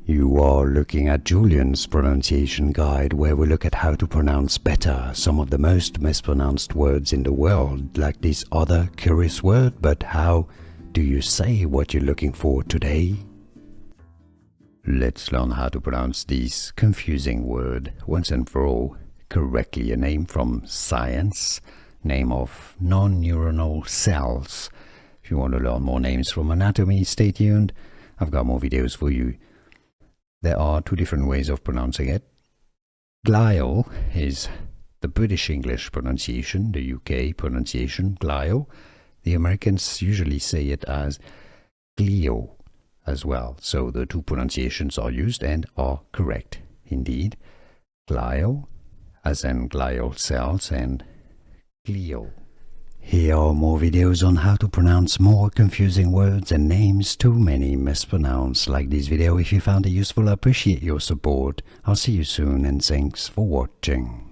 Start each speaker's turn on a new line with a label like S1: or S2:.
S1: You are looking at Julian's pronunciation guide, where we look at how to pronounce better some of the most mispronounced words in the world, like this other curious word. But how do you say what you're looking for today? Let's learn how to pronounce this confusing word once and for all correctly. A name from science, name of non-neuronal cells. If you want to learn more names from anatomy, stay tuned. I've got more videos for you. There are two different ways of pronouncing it. Glial is the British English pronunciation, the UK pronunciation, glial. The Americans usually say it as glio as well. So the two pronunciations are used and are correct indeed. Glial, as in glial cells, and glio. Here are more videos on how to pronounce more confusing words and names too many mispronounced. Like this video if you found it useful. I appreciate your support. I'll see you soon and thanks for watching.